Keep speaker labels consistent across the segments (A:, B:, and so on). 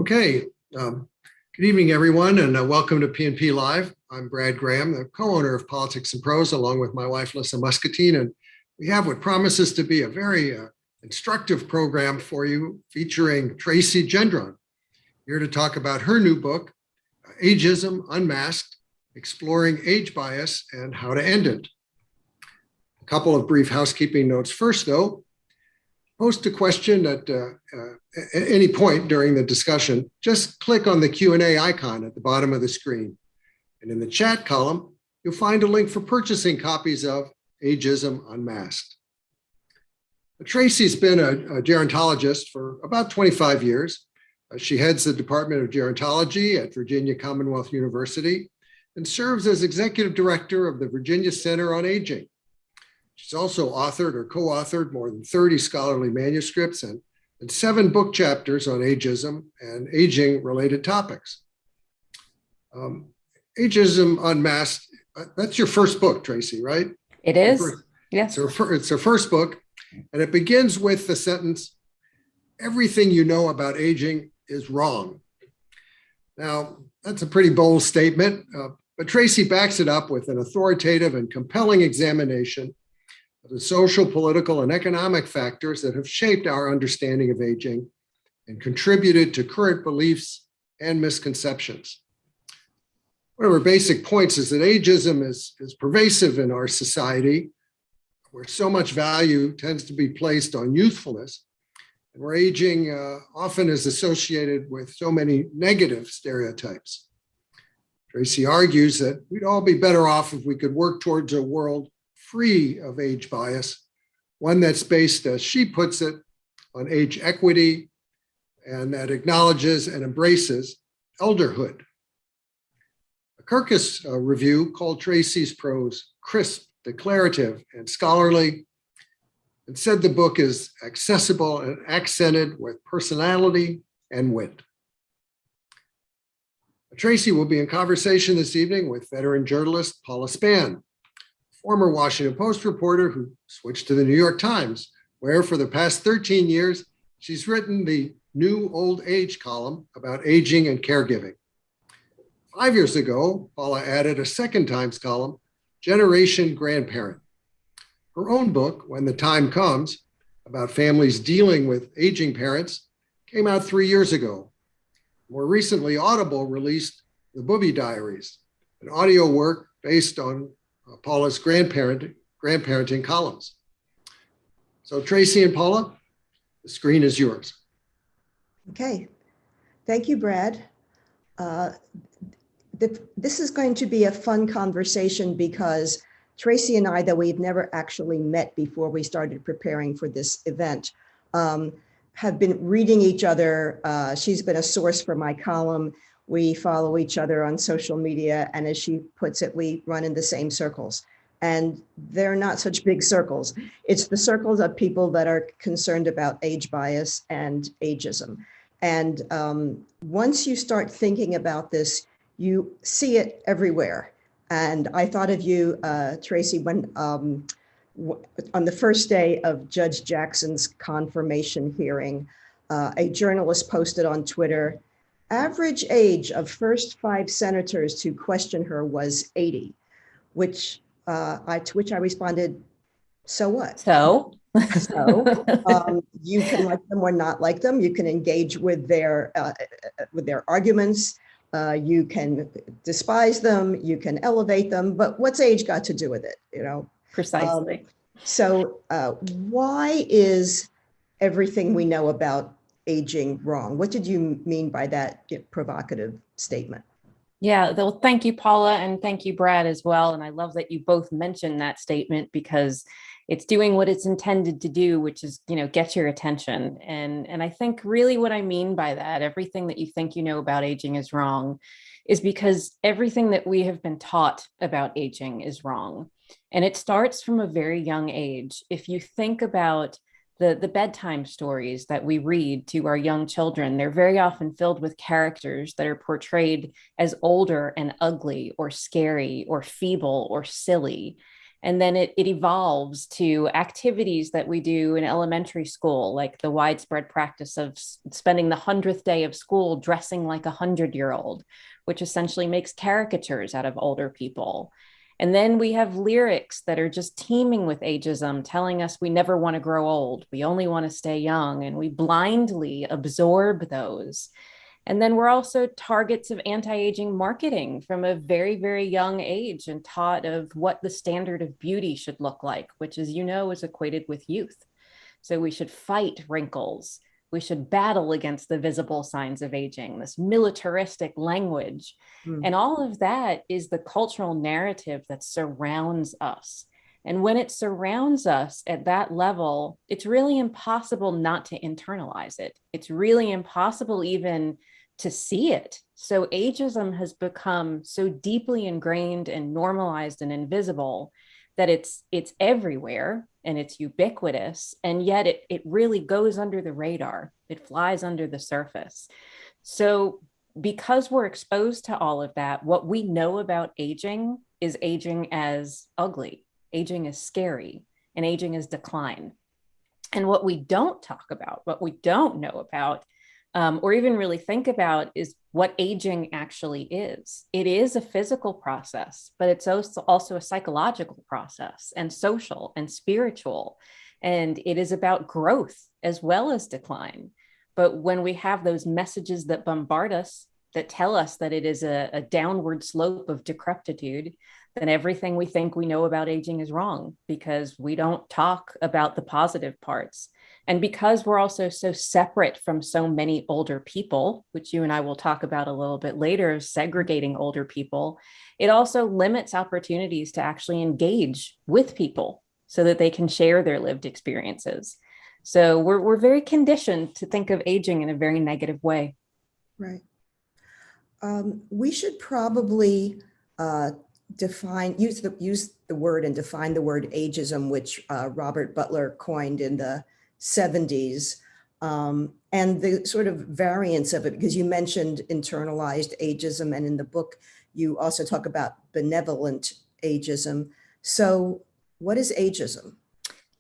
A: Okay, good evening, everyone, and welcome to P&P Live. I'm Brad Graham, the co-owner of Politics and Prose, along with my wife, Lissa Muscatine, and we have what promises to be a very instructive program for you featuring Tracey Gendron, here to talk about her new book, Ageism, Unmasked, Exploring Age Bias and How to End It. A couple of brief housekeeping notes. First, though, post a question at any point during the discussion. Just click on the Q&A icon at the bottom of the screen. And in the chat column, you'll find a link for purchasing copies of Ageism Unmasked. Tracey's been a gerontologist for about 25 years. She heads the Department of Gerontology at Virginia Commonwealth University and serves as executive director of the Virginia Center on Aging. She's also authored or co-authored more than 30 scholarly manuscripts and 7 book chapters on ageism and aging-related topics. Ageism Unmasked, that's your first book, Tracey, right?
B: It is, yes.
A: It's her first book, and it begins with the sentence, "Everything you know about aging is wrong." Now, that's a pretty bold statement, but Tracey backs it up with an authoritative and compelling examination of the social, political, and economic factors that have shaped our understanding of aging and contributed to current beliefs and misconceptions. One of her basic points is that ageism is pervasive in our society, where so much value tends to be placed on youthfulness, and where aging often is associated with so many negative stereotypes. Tracey argues that we'd all be better off if we could work towards a world free of age bias, one that's based, as she puts it, on age equity and that acknowledges and embraces elderhood. A Kirkus review called Tracey's prose crisp, declarative, and scholarly, and said the book is accessible and accented with personality and wit. Tracey will be in conversation this evening with veteran journalist Paula, former Washington Post reporter who switched to the New York Times, where for the past 13 years, she's written the New Old Age column about aging and caregiving. 5 years ago, Paula added a second Times column, Generation Grandparent. Her own book, When the Time Comes, about families dealing with aging parents, came out 3 years ago. More recently, Audible released The Booby Diaries, an audio work based on Paula's grandparenting columns. So Tracey and Paula, the screen is yours.
C: Okay, thank you, Brad. This is going to be a fun conversation because Tracey and I, though we've never actually met before we started preparing for this event, have been reading each other. She's been a source for my column. We follow each other on social media, and as she puts it, we run in the same circles. And they're not such big circles. It's the circles of people that are concerned about age bias and ageism. And once you start thinking about this, you see it everywhere. And I thought of you, Tracey, when on the first day of Judge Jackson's confirmation hearing, a journalist posted on Twitter, average age of first 5 senators to question her was 80, to which I responded, so what?
B: So
C: you can like them or not like them. You can engage with their arguments. You can despise them. You can elevate them. But what's age got to do with it? You know,
B: precisely.
C: So why is everything we know about aging wrong? What did you mean by that provocative statement?
B: Yeah, well, thank you, Paula, and thank you, Brad, as well. And I love that you both mentioned that statement because it's doing what it's intended to do, which is, get your attention. And I think really what I mean by that, everything that you think you know about aging is wrong, is because everything that we have been taught about aging is wrong. And it starts from a very young age. If you think about the bedtime stories that we read to our young children, they're very often filled with characters that are portrayed as older and ugly or scary or feeble or silly. And then it evolves to activities that we do in elementary school, like the widespread practice of spending the 100th day of school dressing like a 100-year-old, which essentially makes caricatures out of older people. And then we have lyrics that are just teeming with ageism, telling us we never want to grow old, we only want to stay young, and we blindly absorb those. And then we're also targets of anti-aging marketing from a very, very young age and taught of what the standard of beauty should look like, which, as you know, is equated with youth. So we should fight wrinkles. We should battle against the visible signs of aging, this militaristic language. And all of that is the cultural narrative that surrounds us. And when it surrounds us at that level, it's really impossible not to internalize it. It's really impossible even to see it. So ageism has become so deeply ingrained and normalized and invisible that it's everywhere and it's ubiquitous. And yet it really goes under the radar. It flies under the surface. So because we're exposed to all of that, what we know about aging is aging as ugly, aging as scary, and aging as decline. And what we don't talk about, what we don't know about, or even really think about, is what aging actually is. It is a physical process, but it's also a psychological process, and social and spiritual. And it is about growth as well as decline. But when we have those messages that bombard us, that tell us that it is a downward slope of decrepitude, then everything we think we know about aging is wrong, because we don't talk about the positive parts. And because we're also so separate from so many older people, which you and I will talk about a little bit later, segregating older people, it also limits opportunities to actually engage with people so that they can share their lived experiences. So we're very conditioned to think of aging in a very negative way.
C: Right. We should probably use the word and define the word ageism, which Robert Butler coined in the 70s, and the sort of variants of it, because you mentioned internalized ageism, and in the book you also talk about benevolent ageism. So what is ageism?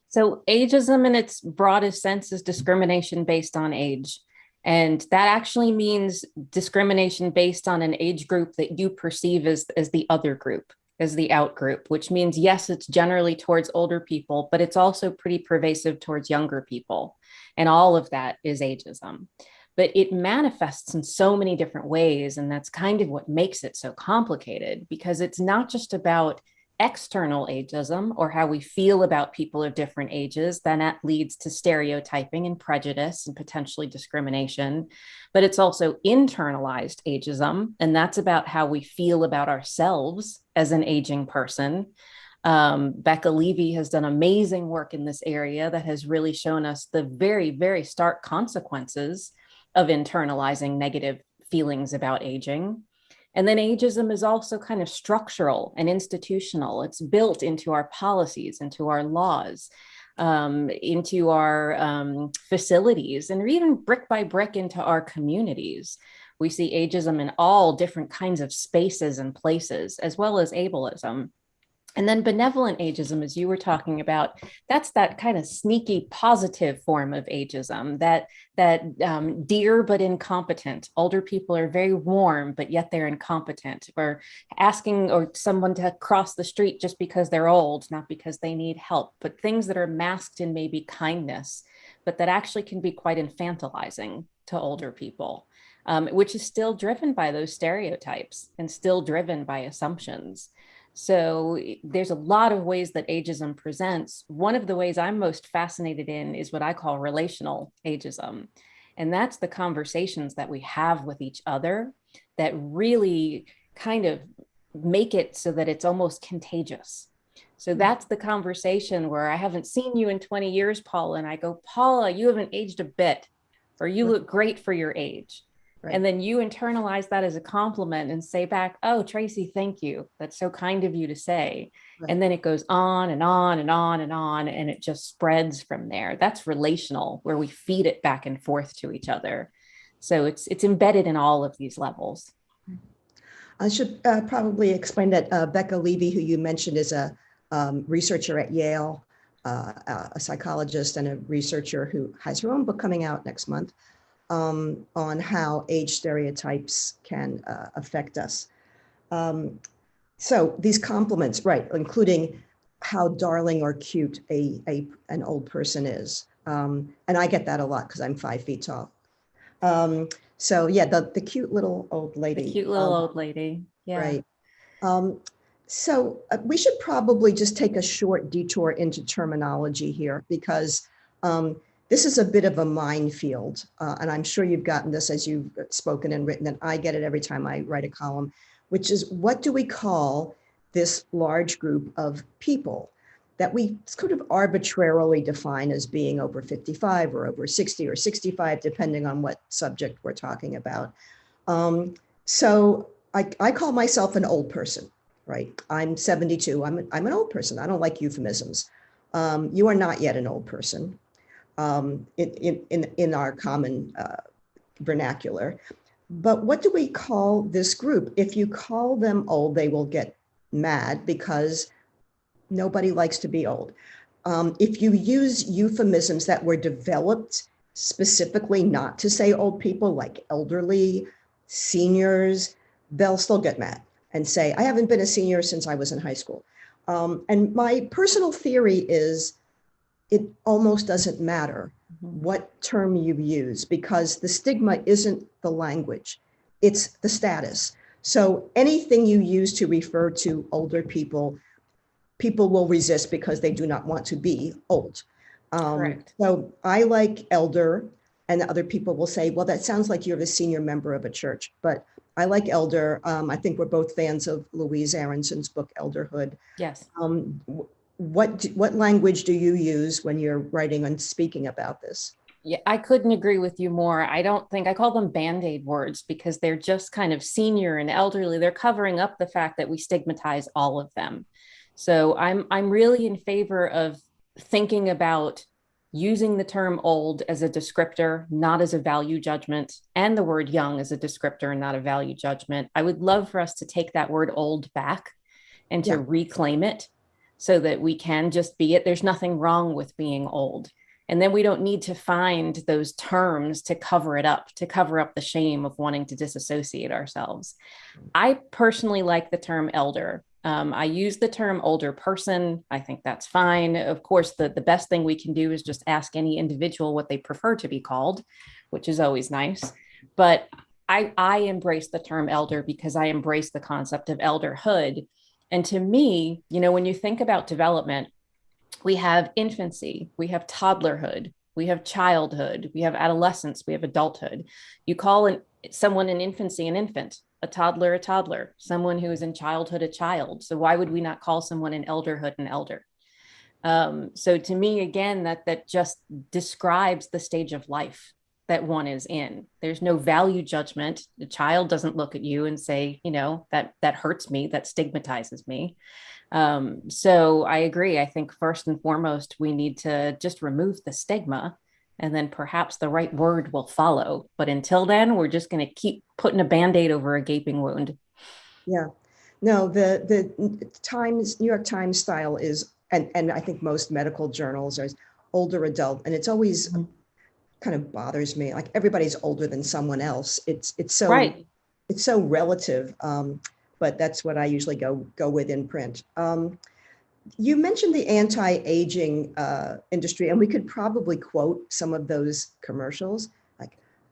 B: So ageism in its broadest sense is discrimination based on age. And that actually means discrimination based on an age group that you perceive as the other group, as the out group, which means, yes, it's generally towards older people, but it's also pretty pervasive towards younger people. And all of that is ageism. But it manifests in so many different ways. And that's kind of what makes it so complicated, because it's not just about external ageism or how we feel about people of different ages, then that leads to stereotyping and prejudice and potentially discrimination. But it's also internalized ageism, and that's about how we feel about ourselves as an aging person. Becca Levy has done amazing work in this area that has really shown us the very, very stark consequences of internalizing negative feelings about aging. And then ageism is also kind of structural and institutional. It's built into our policies, into our laws, into our facilities, and even brick by brick into our communities. We see ageism in all different kinds of spaces and places, as well as ableism. And then benevolent ageism, as you were talking about, that's that kind of sneaky positive form of ageism, that dear but incompetent. Older people are very warm, but yet they're incompetent. Or asking someone to cross the street just because they're old, not because they need help, but things that are masked in maybe kindness, but that actually can be quite infantilizing to older people, which is still driven by those stereotypes and still driven by assumptions. So there's a lot of ways that ageism presents. One of the ways I'm most fascinated in is what I call relational ageism. And that's the conversations that we have with each other that really kind of make it so that it's almost contagious. So that's the conversation where I haven't seen you in 20 years, Paula, and I go, Paula, you haven't aged a bit, or you look great for your age. Right. And then you internalize that as a compliment and say back, oh, Tracey, thank you. That's so kind of you to say. Right. And then it goes on and on and on and on, and it just spreads from there. That's relational, where we feed it back and forth to each other. So it's embedded in all of these levels.
C: I should probably explain that Becca Levy, who you mentioned, is a researcher at Yale, a psychologist and a researcher who has her own book coming out next month on how age stereotypes can affect us. So these compliments, right, including how darling or cute an old person is. And I get that a lot because I'm 5 feet tall. So yeah, the cute little old lady.
B: The cute little old lady. Yeah.
C: Right. So we should probably just take a short detour into terminology here because this is a bit of a minefield. And I'm sure you've gotten this as you've spoken and written, and I get it every time I write a column, which is what do we call this large group of people that we sort of arbitrarily define as being over 55 or over 60 or 65, depending on what subject we're talking about. So I call myself an old person, right? I'm 72. I'm an old person. I don't like euphemisms. You are not yet an old person in our common vernacular. But what do we call this group? If you call them old, they will get mad because nobody likes to be old. If you use euphemisms that were developed specifically not to say old people, like elderly, seniors, they'll still get mad and say, I haven't been a senior since I was in high school. And my personal theory is it almost doesn't matter what term you use because the stigma isn't the language, it's the status. So anything you use to refer to older people, people will resist because they do not want to be old.
B: Correct.
C: So I like elder, and other people will say, well, that sounds like you're the senior member of a church, but I like elder. I think we're both fans of Louise Aronson's book, Elderhood.
B: Yes.
C: What language do you use when you're writing and speaking about this?
B: Yeah, I couldn't agree with you more. I call them Band-Aid words because they're just kind of senior and elderly. They're covering up the fact that we stigmatize all of them. So I'm really in favor of thinking about using the term old as a descriptor, not as a value judgment, and the word young as a descriptor and not a value judgment. I would love for us to take that word old back and to reclaim it so that we can just be it. There's nothing wrong with being old. And then we don't need to find those terms to cover it up, to cover up the shame of wanting to disassociate ourselves. I personally like the term elder. I use the term older person. I think that's fine. Of course, the best thing we can do is just ask any individual what they prefer to be called, which is always nice. But I embrace the term elder because I embrace the concept of elderhood. And to me, when you think about development, we have infancy, we have toddlerhood, we have childhood, we have adolescence, we have adulthood. You call someone in infancy an infant, a toddler, someone who is in childhood a child. So why would we not call someone in elderhood an elder? So to me, again, that just describes the stage of life that one is in. There's no value judgment. The child doesn't look at you and say, that hurts me, that stigmatizes me. So I agree. I think first and foremost, we need to just remove the stigma and then perhaps the right word will follow. But until then, we're just going to keep putting a Band-Aid over a gaping wound.
C: Yeah, no, the New York Times style is, and I think most medical journals are older adult, and it's always kind of bothers me. Like everybody's older than someone else. It's so
B: right.
C: It's so relative. But that's what I usually go with in print. You mentioned the anti-aging industry, and we could probably quote some of those commercials.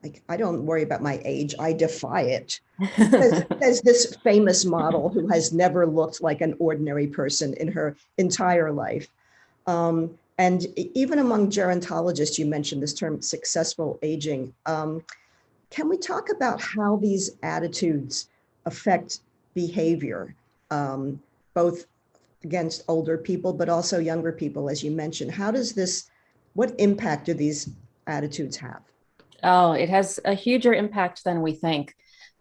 C: Like I don't worry about my age, I defy it. There's this famous model who has never looked like an ordinary person in her entire life. And even among gerontologists, you mentioned this term successful aging. Can we talk about how these attitudes affect behavior, both against older people, but also younger people, as you mentioned? What impact do these attitudes have?
B: Oh, it has a huger impact than we think.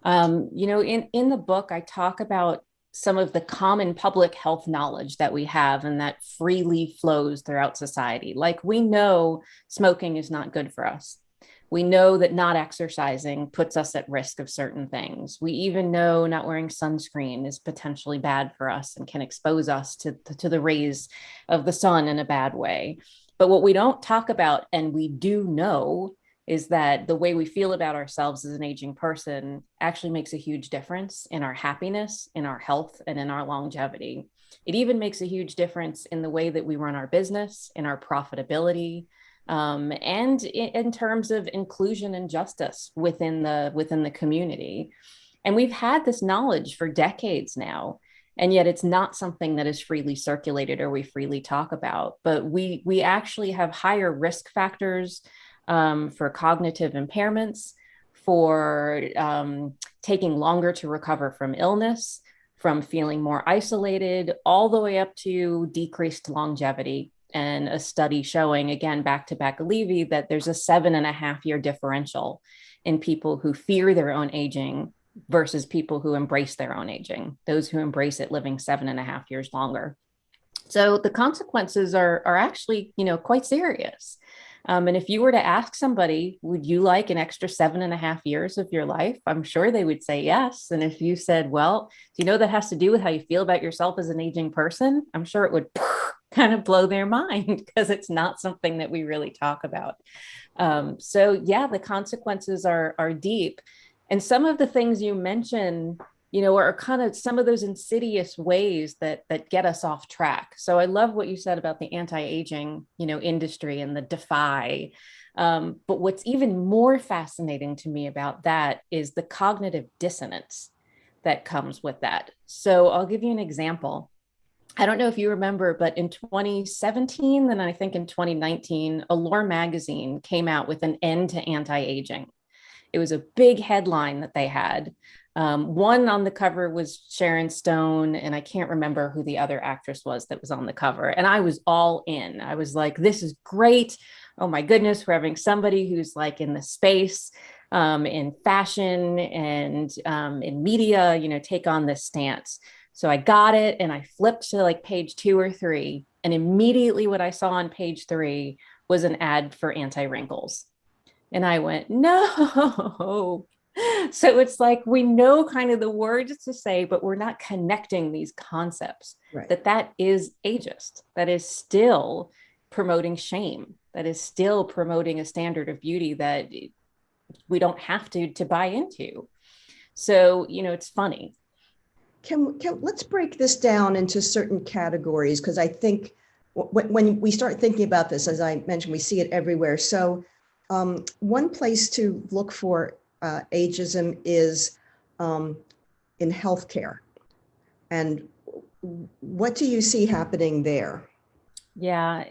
B: In the book, I talk about some of the common public health knowledge that we have and that freely flows throughout society. Like we know smoking is not good for us. We know that not exercising puts us at risk of certain things. We even know not wearing sunscreen is potentially bad for us and can expose us to the rays of the sun in a bad way. But what we don't talk about, and we do know, is that the way we feel about ourselves as an aging person actually makes a huge difference in our happiness, in our health, and in our longevity. It even makes a huge difference in the way that we run our business, in our profitability, and in terms of inclusion and justice within the community. And we've had this knowledge for decades now, and yet it's not something that is freely circulated or we freely talk about. But we actually have higher risk factors for cognitive impairments, for taking longer to recover from illness, from feeling more isolated, all the way up to decreased longevity. And a study showing, again, back to Levy, that there's a 7.5-year differential in people who fear their own aging versus people who embrace their own aging, those who embrace it living 7.5 years longer. So the consequences are actually, quite serious. And if you were to ask somebody, would you like an extra 7.5 years of your life? I'm sure they would say yes. And if you said, well, do you know that has to do with how you feel about yourself as an aging person? I'm sure it would kind of blow their mind, because it's not something that we really talk about. So yeah, the consequences are deep. And some of the things you mentioned, are kind of some of those insidious ways that get us off track. So I love what you said about the anti-aging, industry and the defy. But what's even more fascinating to me about that is the cognitive dissonance that comes with that. So I'll give you an example. I don't know if you remember, but in 2017, and I think in 2019, Allure magazine came out with an end to anti-aging. It was a big headline that they had. One on the cover was Sharon Stone, and I can't remember who the other actress was that was on the cover. And I was all in. I was like, this is great. Oh my goodness, we're having somebody who's like in the space, in fashion and in media, take on this stance. So I got it and I flipped to like page 2 or 3. And immediately what I saw on page 3 was an ad for anti-wrinkles. And I went, no. So it's like, we know kind of the words to say, but we're not connecting these concepts,
C: Right.
B: that is ageist, that is still promoting shame, that is still promoting a standard of beauty that we don't have to buy into. So, it's funny.
C: Can let's break this down into certain categories, because I think when we start thinking about this, as I mentioned, we see it everywhere. So one place to look for ageism is in healthcare. And what do you see happening there?
B: Yeah.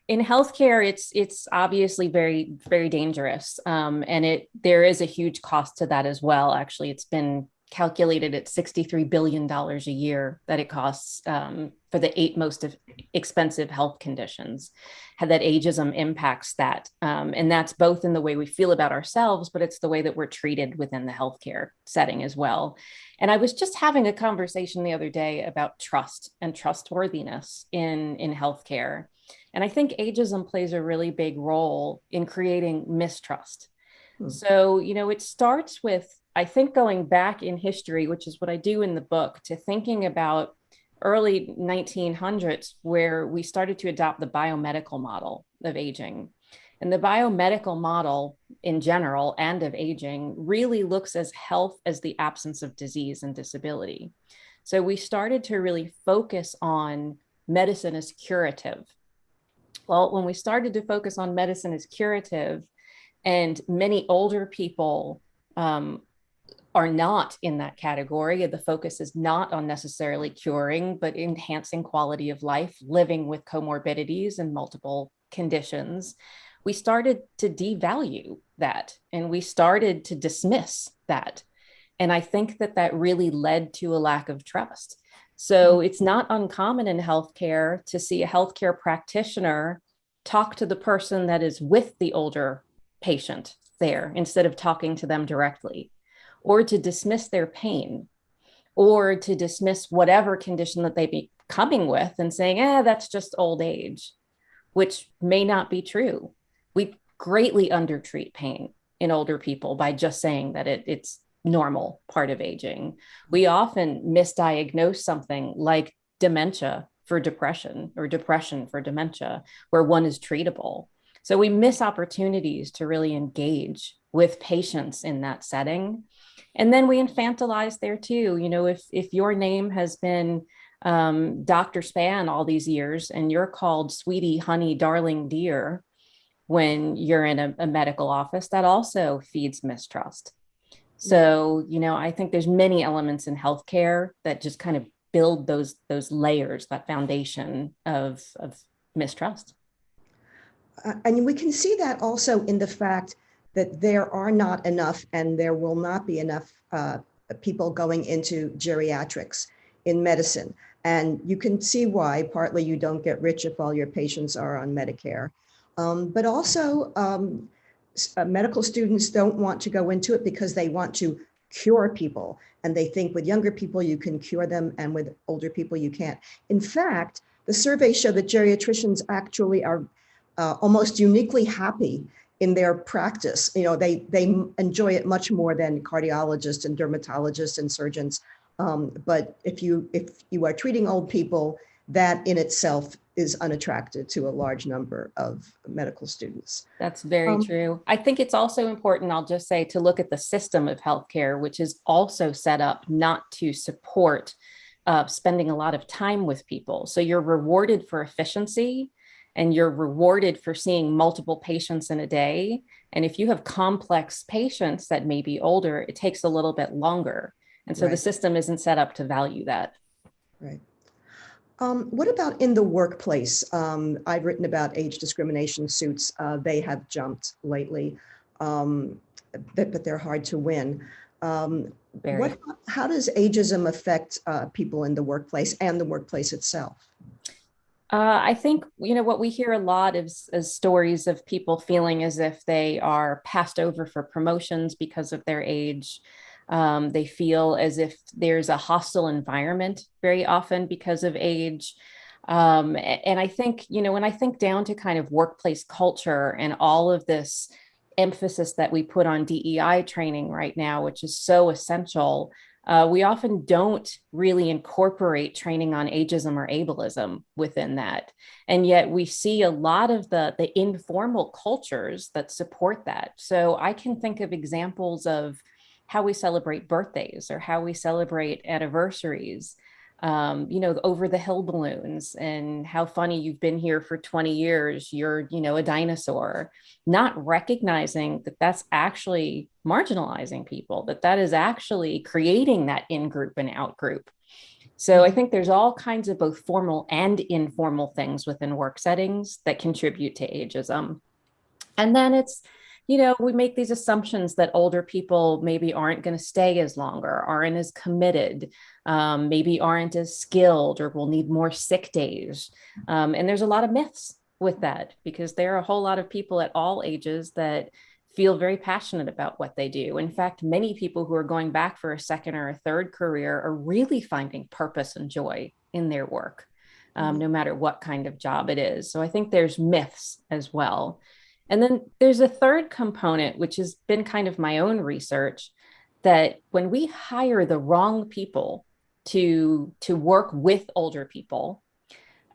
B: In healthcare, it's obviously very, very dangerous. And there is a huge cost to that as well. Actually, it's been calculated at $63 billion a year that it costs for the 8 most expensive health conditions, how that ageism impacts that. And that's both in the way we feel about ourselves, but it's the way that we're treated within the healthcare setting as well. And I was just having a conversation the other day about trust and trustworthiness in healthcare. And I think ageism plays a really big role in creating mistrust. So, it starts with, I think, going back in history, which is what I do in the book, to thinking about early 1900s, where we started to adopt the biomedical model of aging. And the biomedical model in general and of aging really looks as health as the absence of disease and disability. So we started to really focus on medicine as curative. Well, when we started to focus on medicine as curative, and many older people are not in that category, the focus is not on necessarily curing, but enhancing quality of life, living with comorbidities and multiple conditions, we started to devalue that, and we started to dismiss that. And I think that really led to a lack of trust. So it's not uncommon in healthcare to see a healthcare practitioner talk to the person that is with the older patient there instead of talking to them directly, or to dismiss their pain, or to dismiss whatever condition that they be coming with and saying, that's just old age, which may not be true. greatly undertreat pain in older people by just saying that it's normal part of aging. We often misdiagnose something like dementia for depression or depression for dementia, where one is treatable. So we miss opportunities to really engage with patients in that setting. And then we infantilize there too. You know, if your name has been Dr. Span all these years and you're called sweetie, honey, darling, dear when you're in a medical office, that also feeds mistrust. So, you know, I think there's many elements in healthcare that just kind of build those layers, that foundation of mistrust.
C: And we can see that also in the fact that there are not enough and there will not be enough people going into geriatrics in medicine. And you can see why. Partly you don't get rich if all your patients are on Medicare. But also medical students don't want to go into it because they want to cure people. And they think with younger people, you can cure them, and with older people, you can't. In fact, the surveys show that geriatricians actually are almost uniquely happy in their practice. You know, they enjoy it much more than cardiologists and dermatologists and surgeons. But if you are treating old people, that in itself is unattractive to a large number of medical students.
B: That's very true. I think it's also important, I'll just say, to look at the system of healthcare, which is also set up not to support spending a lot of time with people. So you're rewarded for efficiency and you're rewarded for seeing multiple patients in a day. And if you have complex patients that may be older, it takes a little bit longer. And so the system isn't set up to value that.
C: Right. What about in the workplace? I've written about age discrimination suits. They have jumped lately, but they're hard to win. How does ageism affect people in the workplace and the workplace itself?
B: I think, you know, what we hear a lot is stories of people feeling as if they are passed over for promotions because of their age. They feel as if there's a hostile environment very often because of age. And I think, you know, when I think down to kind of workplace culture and all of this emphasis that we put on DEI training right now, which is so essential, we often don't really incorporate training on ageism or ableism within that. And yet we see a lot of the informal cultures that support that. So I can think of examples of how we celebrate birthdays or how we celebrate anniversaries, you know, over the hill balloons and how funny you've been here for 20 years, you're, you know, a dinosaur, not recognizing that that's actually marginalizing people, that is actually creating that in-group and out-group. So I think there's all kinds of both formal and informal things within work settings that contribute to ageism. And then it's, you know, we make these assumptions that older people maybe aren't going to stay as long or aren't as committed, maybe aren't as skilled or will need more sick days. And there's a lot of myths with that because there are a whole lot of people at all ages that feel very passionate about what they do. In fact, many people who are going back for a second or a third career are really finding purpose and joy in their work, no matter what kind of job it is. So I think there's myths as well. And then there's a third component, which has been kind of my own research, that when we hire the wrong people to work with older people,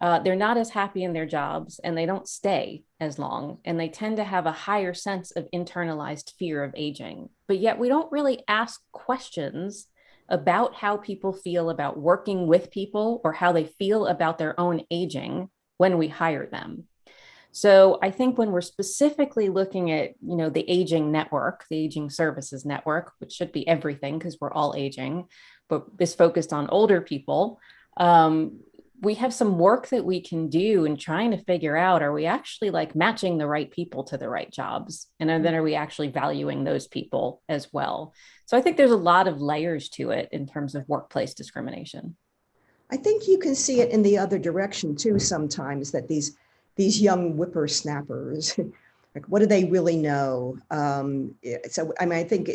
B: they're not as happy in their jobs and they don't stay as long. And they tend to have a higher sense of internalized fear of aging. But yet we don't really ask questions about how people feel about working with people or how they feel about their own aging when we hire them. So I think when we're specifically looking at, you know, the aging network, the aging services network, which should be everything because we're all aging, but is focused on older people, we have some work that we can do in trying to figure out, are we actually like matching the right people to the right jobs? And then are we actually valuing those people as well? So I think there's a lot of layers to it in terms of workplace discrimination.
C: I think you can see it in the other direction too sometimes, that these young whippersnappers, like, what do they really know? So, I mean, I think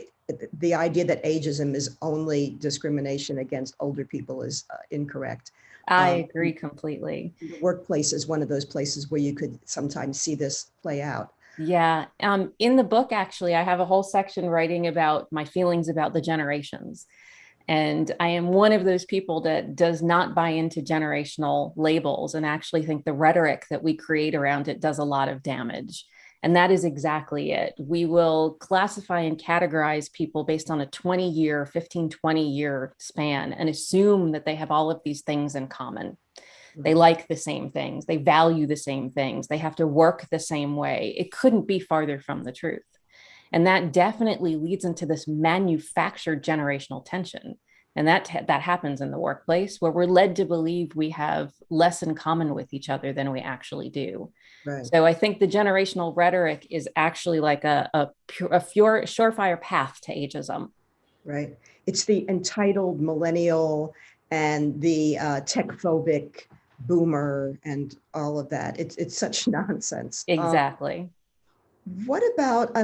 C: the idea that ageism is only discrimination against older people is incorrect.
B: I agree completely.
C: The workplace is one of those places where you could sometimes see this play out.
B: Yeah. In the book, actually, I have a whole section writing about my feelings about the generations. And I am one of those people that does not buy into generational labels and actually think the rhetoric that we create around it does a lot of damage. And that is exactly it. We will classify and categorize people based on a 20-year, 15, 20-year span and assume that they have all of these things in common. They like the same things. They value the same things. They have to work the same way. It couldn't be farther from the truth. And that definitely leads into this manufactured generational tension. And that happens in the workplace where we're led to believe we have less in common with each other than we actually do.
C: Right.
B: So I think the generational rhetoric is actually like a surefire path to ageism.
C: Right. It's the entitled millennial and the tech phobic boomer and all of that. It's such nonsense.
B: Exactly.
C: What about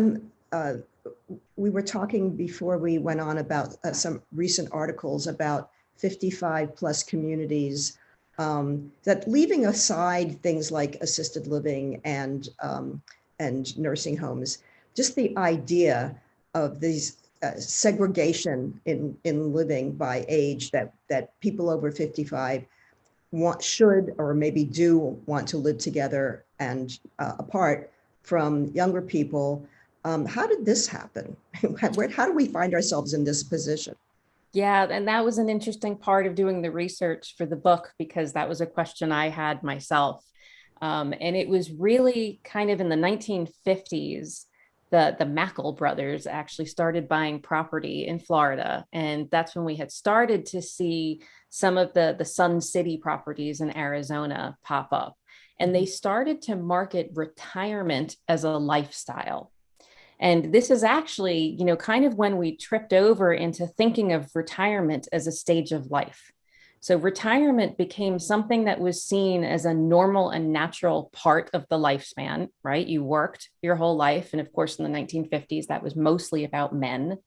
C: we were talking before we went on about some recent articles about 55 plus communities that, leaving aside things like assisted living and nursing homes, just the idea of these segregation in living by age, that people over 55 should or maybe do want to live together and apart from younger people. How did this happen? How do we find ourselves in this position?
B: Yeah, and that was an interesting part of doing the research for the book, because that was a question I had myself. And it was really kind of in the 1950s, the Mackle brothers actually started buying property in Florida. And that's when we had started to see some of the Sun City properties in Arizona pop up. And they started to market retirement as a lifestyle. And this is actually, kind of when we tripped over into thinking of retirement as a stage of life. So retirement became something that was seen as a normal and natural part of the lifespan, right? You worked your whole life. And of course, in the 1950s, that was mostly about men.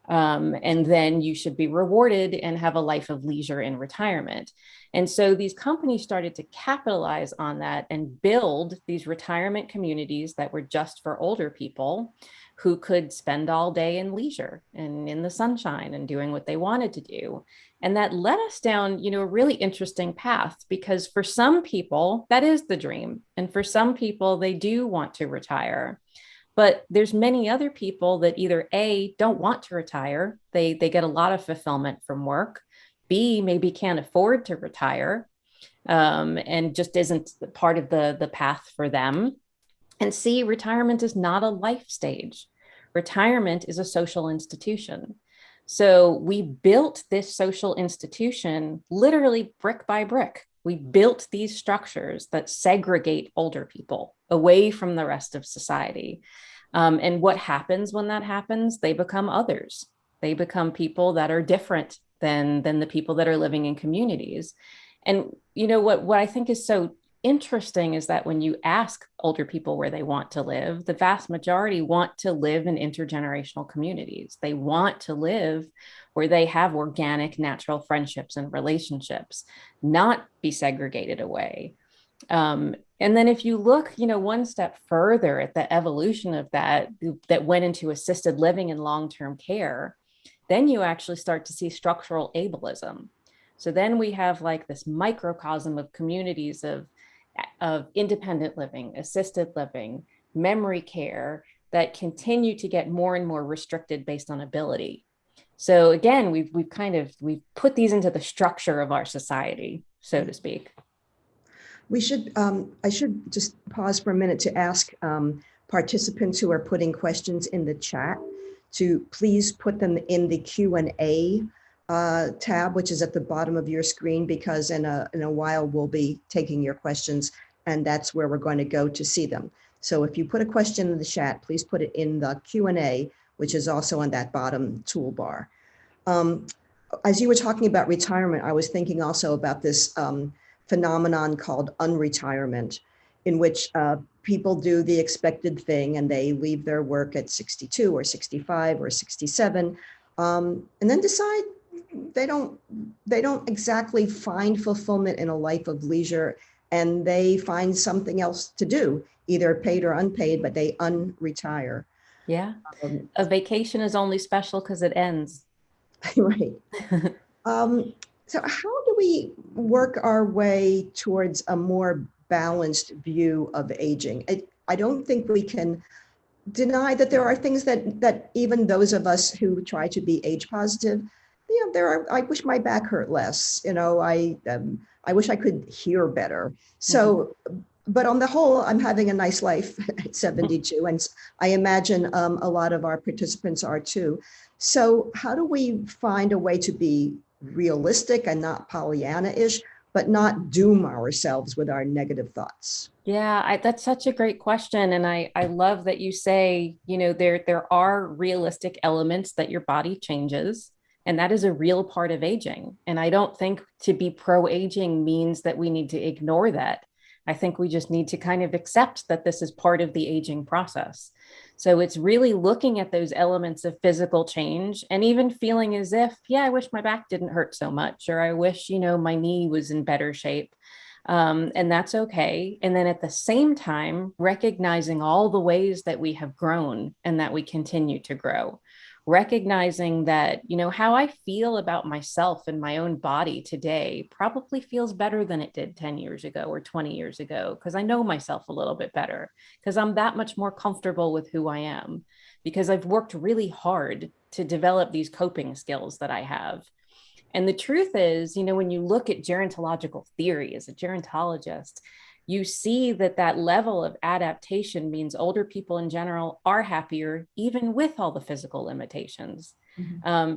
B: And then you should be rewarded and have a life of leisure in retirement. And so these companies started to capitalize on that and build these retirement communities that were just for older people who could spend all day in leisure and in the sunshine and doing what they wanted to do. And that led us down, a really interesting path, because for some people, that is the dream. And for some people, they do want to retire. But there's many other people that either A, don't want to retire. They get a lot of fulfillment from work. B, maybe can't afford to retire and just isn't part of the path for them. And C, retirement is not a life stage. Retirement is a social institution. So we built this social institution literally brick by brick. We built these structures that segregate older people away from the rest of society. And what happens when that happens? They become others. They become people that are different than the people that are living in communities. And what I think is so interesting is that when you ask older people where they want to live, the vast majority want to live in intergenerational communities. They want to live where they have organic, natural friendships and relationships, not be segregated away. And then if you look, one step further at the evolution of that went into assisted living and long-term care, then you actually start to see structural ableism. So then we have like this microcosm of communities of independent living, assisted living, memory care that continue to get more and more restricted based on ability. So again, we've put these into the structure of our society, so to speak.
C: I should just pause for a minute to ask participants who are putting questions in the chat to please put them in the Q&A tab, which is at the bottom of your screen, because in a while we'll be taking your questions, and that's where we're going to go to see them. So if you put a question in the chat, please put it in the Q&A, which is also on that bottom toolbar. As you were talking about retirement, I was thinking also about this phenomenon called unretirement, in which people do the expected thing and they leave their work at 62 or 65 or 67, and then decide they don't exactly find fulfillment in a life of leisure and they find something else to do, either paid or unpaid, but they unretire.
B: Yeah.
C: Um,
B: A vacation is only special because it ends.
C: right. So how do we work our way towards a more balanced view of aging? I don't think we can deny that there are things that even those of us who try to be age positive, I wish my back hurt less. I wish I could hear better. So, but on the whole, I'm having a nice life at 72, and I imagine a lot of our participants are too. So, how do we find a way to be realistic and not Pollyanna-ish, but not doom ourselves with our negative thoughts?
B: Yeah, that's such a great question. And I love that you say, there are realistic elements that your body changes. And that is a real part of aging. And I don't think to be pro-aging means that we need to ignore that. I think we just need to kind of accept that this is part of the aging process. So it's really looking at those elements of physical change and even feeling as if, yeah, I wish my back didn't hurt so much, or I wish, my knee was in better shape. And that's okay. And then at the same time, recognizing all the ways that we have grown and that we continue to grow, recognizing that, how I feel about myself and my own body today probably feels better than it did 10 years ago or 20 years ago, because I know myself a little bit better, because I'm that much more comfortable with who I am, because I've worked really hard to develop these coping skills that I have. And the truth is, when you look at gerontological theory as a gerontologist, you see that level of adaptation means older people in general are happier, even with all the physical limitations,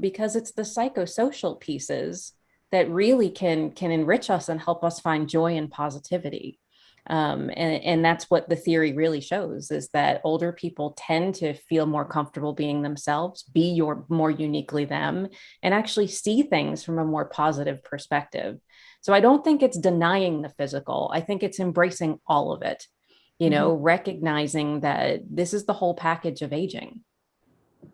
B: because it's the psychosocial pieces that really can enrich us and help us find joy and positivity. And that's what the theory really shows, is that older people tend to feel more comfortable being themselves, be more uniquely them, and actually see things from a more positive perspective. So I don't think it's denying the physical. I think it's embracing all of it, recognizing that this is the whole package of aging.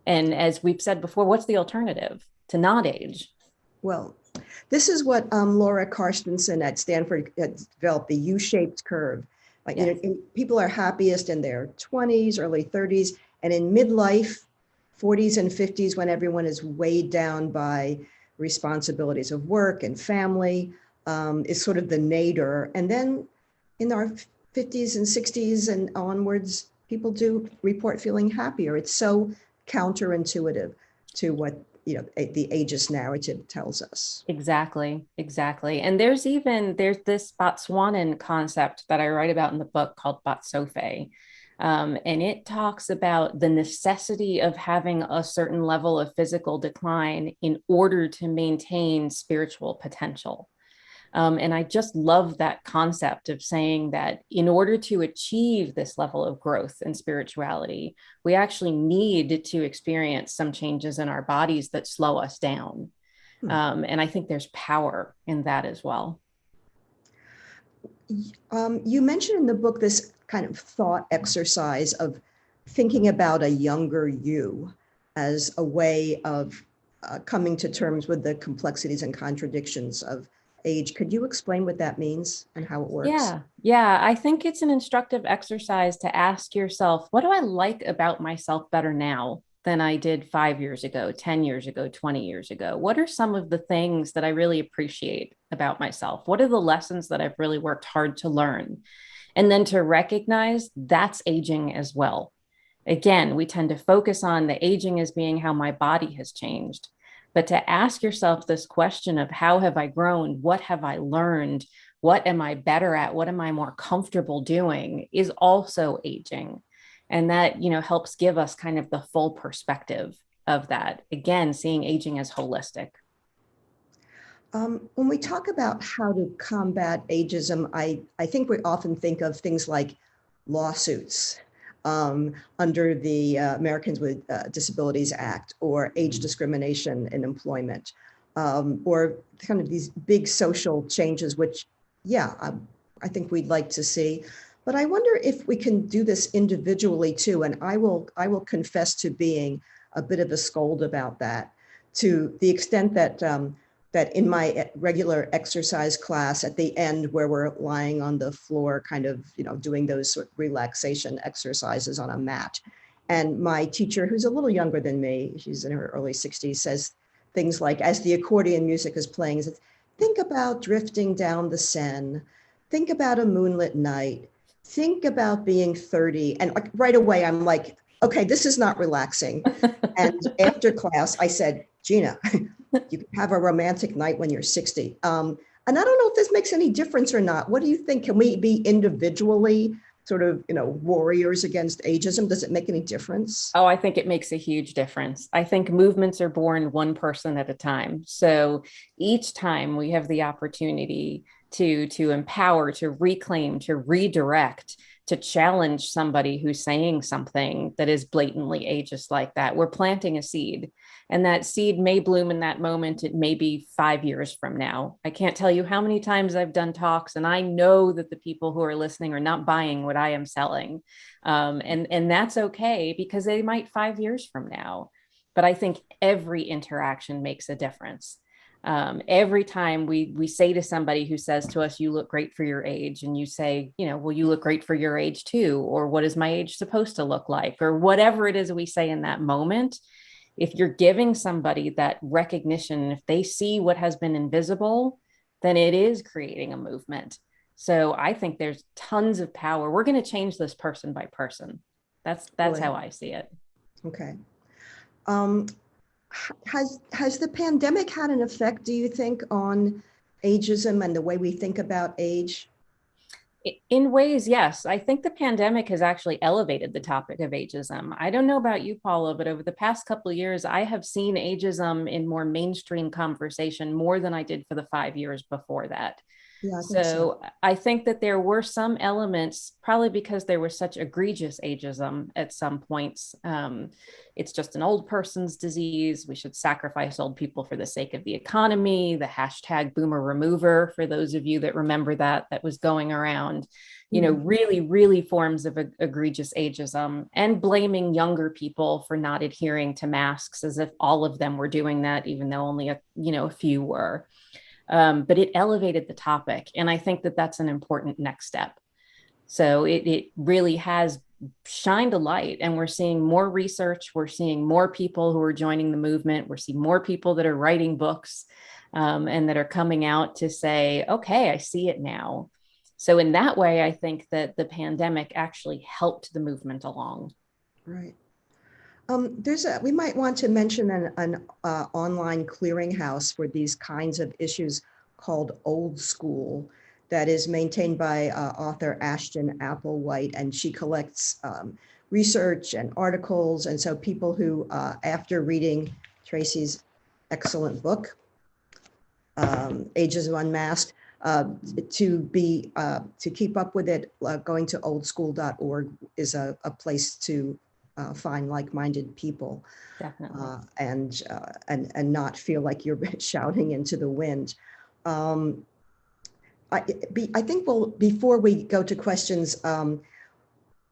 B: And as we've said before, what's the alternative to not age?
C: Well, this is what Laura Carstensen at Stanford developed, the U-shaped curve. Like,
B: Yes.
C: People are happiest in their 20s, early 30s, and in midlife, 40s and 50s, when everyone is weighed down by responsibilities of work and family, is sort of the nadir. And then in our 50s and 60s and onwards, people do report feeling happier. It's so counterintuitive to what the ageist narrative tells us.
B: Exactly. And there's this Botswanan concept that I write about in the book called Botsofe. And it talks about the necessity of having a certain level of physical decline in order to maintain spiritual potential. And I just love that concept of saying that in order to achieve this level of growth and spirituality, we actually need to experience some changes in our bodies that slow us down. And I think there's power in that as well.
C: You mentioned in the book this kind of thought exercise of thinking about a younger you as a way of coming to terms with the complexities and contradictions of age. Could you explain what that means and how it works?
B: Yeah. I think it's an instructive exercise to ask yourself, what do I like about myself better now than I did 5 years ago, 10 years ago, 20 years ago? What are some of the things that I really appreciate about myself? What are the lessons that I've really worked hard to learn? And then to recognize that's aging as well. Again, we tend to focus on the aging as being how my body has changed. But to ask yourself this question of how have I grown? What have I learned? What am I better at? What am I more comfortable doing is also aging. And that, helps give us kind of the full perspective of that. Again, seeing aging as holistic.
C: When we talk about how to combat ageism, I think we often think of things like lawsuits under the Americans with Disabilities Act, or age discrimination in employment, or kind of these big social changes, which, I think we'd like to see. But I wonder if we can do this individually too. And I will confess to being a bit of a scold about that, to the extent that that in my regular exercise class at the end where we're lying on the floor, kind of, doing those sort of relaxation exercises on a mat. And my teacher, who's a little younger than me, she's in her early 60s, says things like, as the accordion music is playing, says, think about drifting down the Seine, think about a moonlit night, think about being 30. And right away, I'm like, okay, this is not relaxing. And after class, I said, Gina, you can have a romantic night when you're 60. And I don't know if this makes any difference or not. What do you think? Can we be individually sort of, warriors against ageism? Does it make any difference?
B: Oh, I think it makes a huge difference. I think movements are born one person at a time. So each time we have the opportunity to empower, to reclaim, to redirect, to challenge somebody who's saying something that is blatantly ageist like that, we're planting a seed. And that seed may bloom in that moment. It may be 5 years from now. I can't tell you how many times I've done talks, and I know that the people who are listening are not buying what I am selling. And that's okay, because they might 5 years from now. But I think every interaction makes a difference. Every time we say to somebody who says to us, you look great for your age, and you say, well, you look great for your age too, or what is my age supposed to look like, or whatever it is we say in that moment. If you're giving somebody that recognition, if they see what has been invisible, then it is creating a movement. So I think there's tons of power. We're going to change this person by person. That's how I see it.
C: Okay. Has the pandemic had an effect, do you think, on ageism and the way we think about age?
B: In ways, yes. I think the pandemic has actually elevated the topic of ageism. I don't know about you, Paula, but over the past couple of years, I have seen ageism in more mainstream conversation more than I did for the 5 years before that.
C: Yeah,
B: So I think that there were some elements, probably because there was such egregious ageism at some points. It's just an old person's disease. We should sacrifice old people for the sake of the economy. The hashtag boomer remover, for those of you that remember that was going around, really, really forms of egregious ageism, and blaming younger people for not adhering to masks as if all of them were doing that, even though only a few were. But it elevated the topic. And I think that that's an important next step. So it really has shined a light, and we're seeing more research. We're seeing more people who are joining the movement. We're seeing more people that are writing books and that are coming out to say, okay, I see it now. So in that way, I think that the pandemic actually helped the movement along.
C: Right. We might want to mention an online clearinghouse for these kinds of issues called Old School, that is maintained by author Ashton Applewhite, and she collects research and articles. And so people who, after reading Tracey's excellent book, Ageism Unmasked, to keep up with it, going to oldschool.org is a place to find like-minded people.
B: Definitely.
C: And not feel like you're shouting into the wind. I think before we go to questions,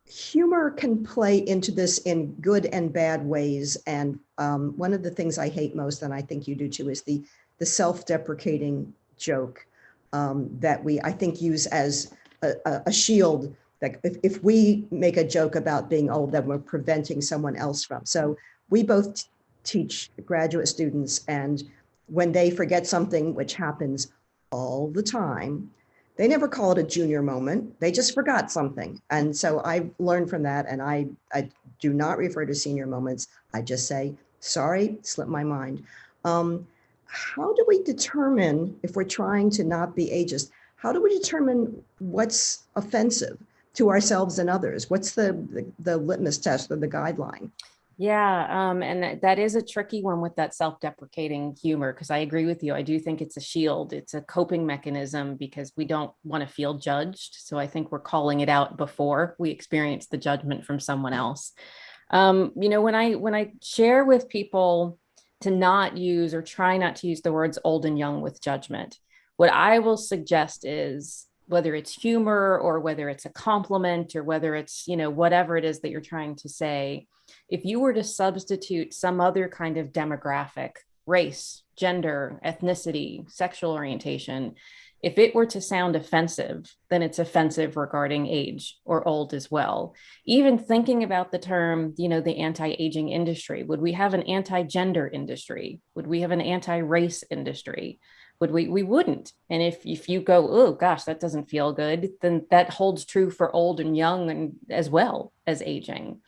C: humor can play into this in good and bad ways. And one of the things I hate most, and I think you do too, is the self-deprecating joke that I think use as a shield. Like if we make a joke about being old, then we're preventing someone else from. So we both teach graduate students, and when they forget something, which happens all the time, they never call it a junior moment. They just forgot something. And so I learned from that, and I do not refer to senior moments. I just say, sorry, slipped my mind. How do we determine, if we're trying to not be ageist, how do we determine what's offensive to ourselves and others? What's the litmus test or the guideline?
B: Yeah, and that is a tricky one with that self-deprecating humor, because I agree with you. I do think it's a shield. It's a coping mechanism because we don't want to feel judged. So I think we're calling it out before we experience the judgment from someone else. When I share with people to not use or try not to use the words old and young with judgment, what I will suggest is, whether it's humor or whether it's a compliment or whether it's, whatever it is that you're trying to say, if you were to substitute some other kind of demographic, race, gender, ethnicity, sexual orientation, if it were to sound offensive, then it's offensive regarding age or old as well. Even thinking about the term, the anti-aging industry, would we have an anti-gender industry? Would we have an anti-race industry? We wouldn't. And if you go, oh gosh, that doesn't feel good, then that holds true for old and young and as well as aging.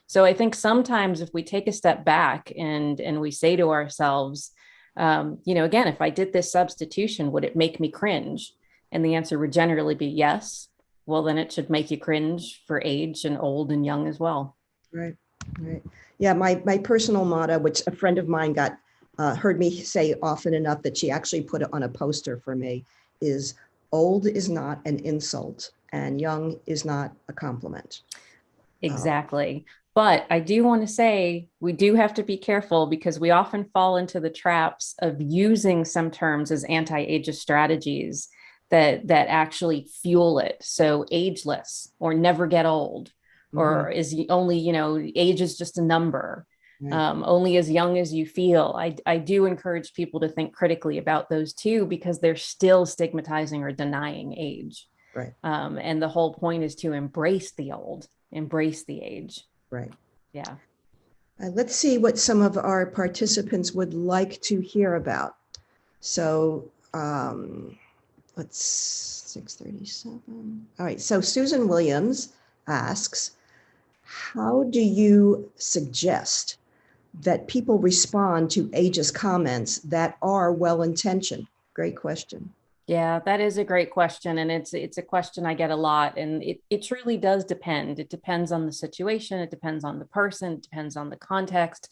B: So I think sometimes if we take a step back and we say to ourselves, again, if I did this substitution, would it make me cringe? And the answer would generally be yes. Well, then it should make you cringe for age and old and young as well.
C: Right. Yeah, my personal motto, which a friend of mine heard me say often enough that she actually put it on a poster for me, is old is not an insult and young is not a compliment.
B: Exactly. But I do want to say we do have to be careful because we often fall into the traps of using some terms as anti-ageist strategies that actually fuel it. So ageless or never get old, or is only, age is just a number. Right. Only as young as you feel. I do encourage people to think critically about those too, because they're still stigmatizing or denying age.
C: Right.
B: And the whole point is to embrace the old, embrace the age.
C: Right.
B: Yeah.
C: Let's see what some of our participants would like to hear about. So let's 6:37. All right. So Susan Williams asks, how do you suggest that people respond to ageist comments that are well-intentioned? Great question.
B: Yeah, that is a great question. And it's a question I get a lot. And it truly does depend. It depends on the situation. It depends on the person. It depends on the context.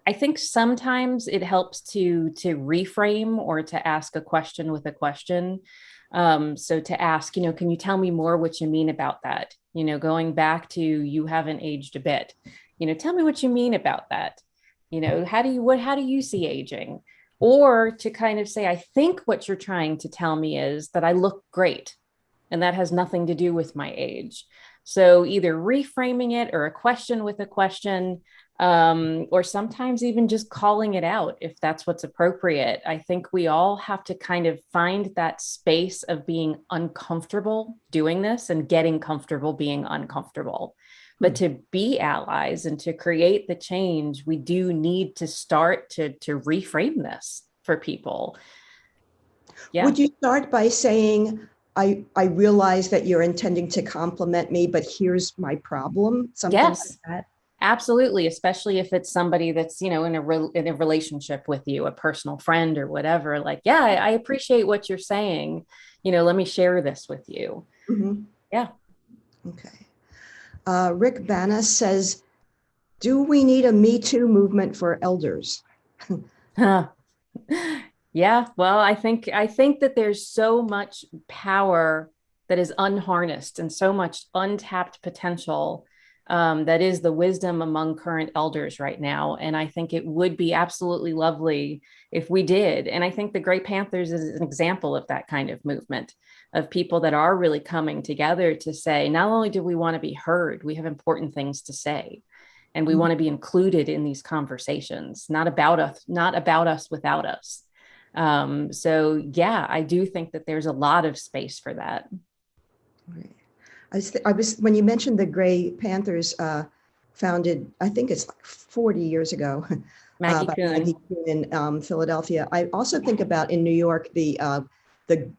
B: I think sometimes it helps to reframe or to ask a question with a question. So to ask, can you tell me more what you mean about that? Going back to you haven't aged a bit. Tell me what you mean about that. How do you see aging? Or to kind of say, I think what you're trying to tell me is that I look great, and that has nothing to do with my age. So either reframing it or a question with a question, or sometimes even just calling it out if that's what's appropriate. I think we all have to kind of find that space of being uncomfortable doing this and getting comfortable being uncomfortable. But to be allies and to create the change, we do need to start to reframe this for people. Yeah.
C: Would you start by saying, I realize that you're intending to compliment me, but here's my problem? Something like that?
B: Absolutely. Especially if it's somebody that's, in a relationship with you, a personal friend or whatever, like, yeah, I appreciate what you're saying. Let me share this with you.
C: Mm-hmm.
B: Yeah.
C: Okay. Rick Bana says, do we need a metoo movement for elders?
B: Yeah, well, I think that there's so much power that is unharnessed and so much untapped potential that is the wisdom among current elders right now. And I think it would be absolutely lovely if we did. And I think the Great Panthers is an example of that kind of movement, of people that are really coming together to say, not only do we want to be heard, we have important things to say. And we want to be included in these conversations, not about us without us. So yeah, I do think that there's a lot of space for that.
C: Right. I was when you mentioned the Grey Panthers, founded, I think it's like 40 years ago,
B: Maggie
C: by
B: Cohen.
C: Maggie Cohen in Philadelphia. I also think about in New York, the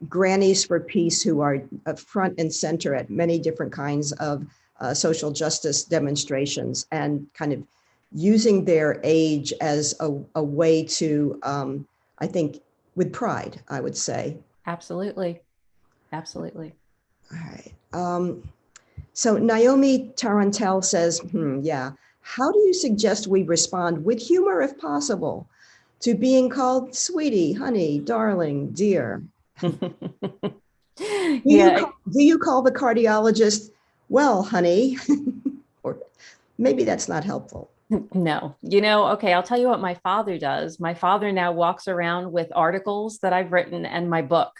C: Grannies for Peace, who are front and center at many different kinds of social justice demonstrations, and kind of using their age as a way to, I think, with pride, I would say.
B: Absolutely. Absolutely.
C: All right. So Naomi Tarantel says, yeah, how do you suggest we respond with humor, if possible, to being called sweetie, honey, darling, dear? Do you call the cardiologist, well, honey? Or maybe that's not helpful.
B: No, okay, I'll tell you what my father does. My father now walks around with articles that I've written and my book.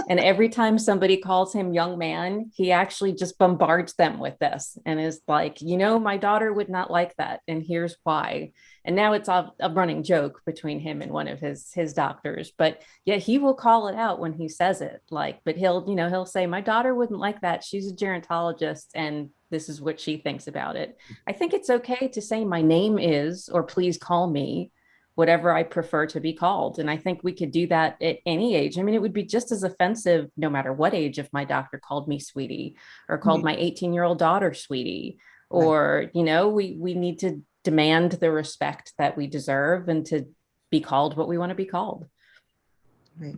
B: And every time somebody calls him young man, he actually just bombards them with this and is like, my daughter would not like that. And here's why. And now it's a running joke between him and one of his doctors. But yeah, he will call it out when he says it. But he'll say, my daughter wouldn't like that. She's a gerontologist and this is what she thinks about it. I think it's okay to say my name is, or please call me whatever I prefer to be called. And I think we could do that at any age. I mean, it would be just as offensive no matter what age if my doctor called me sweetie or called my 18-year-old daughter sweetie, or, we need to demand the respect that we deserve and to be called what we want to be called.
C: Right.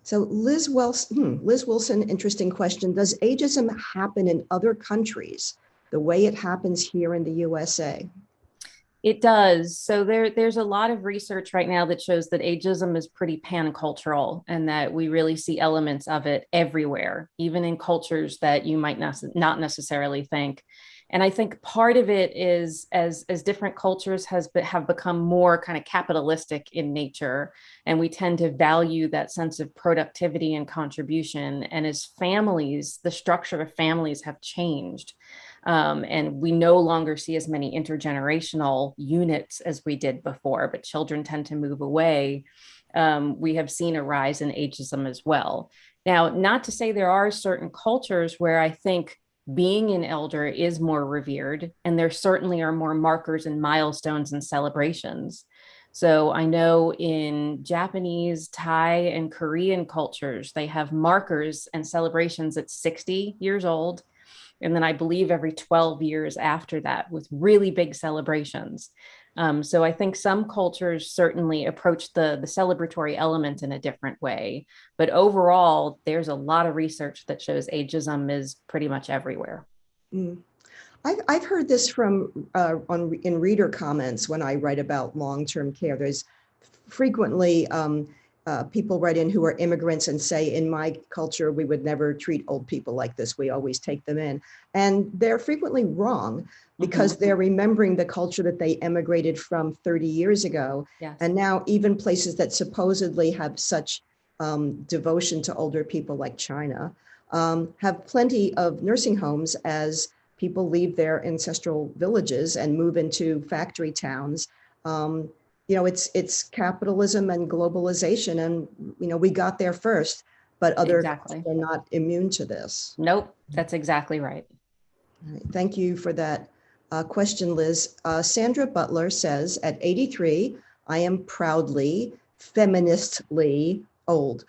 C: So Liz Wilson, interesting question. Does ageism happen in other countries the way it happens here in the USA?
B: It does. So there's a lot of research right now that shows that ageism is pretty pan-cultural and that we really see elements of it everywhere, even in cultures that you might not necessarily think. And I think part of it is as different cultures have become more kind of capitalistic in nature, and we tend to value that sense of productivity and contribution. And as families, the structure of families have changed. And we no longer see as many intergenerational units as we did before, but children tend to move away. We have seen a rise in ageism as well. Now, not to say there are certain cultures where I think being an elder is more revered, and there certainly are more markers and milestones and celebrations. So I know in Japanese, Thai, and Korean cultures, they have markers and celebrations at 60 years old. And then I believe every 12 years after that with really big celebrations. So I think some cultures certainly approach the celebratory element in a different way. But overall, there's a lot of research that shows ageism is pretty much everywhere.
C: Mm. I've heard this from in reader comments when I write about long-term care. There's frequently people write in who are immigrants and say, in my culture, we would never treat old people like this. We always take them in. And they're frequently wrong because they're remembering the culture that they emigrated from 30 years ago.
B: Yes.
C: And now even places that supposedly have such devotion to older people like China have plenty of nursing homes as people leave their ancestral villages and move into factory towns. It's capitalism and globalization, and we got there first, but other countries are not immune to this.
B: Nope, that's exactly right.
C: All right, thank you for that question, Liz. Sandra Butler says, at 83, I am proudly, feministly old.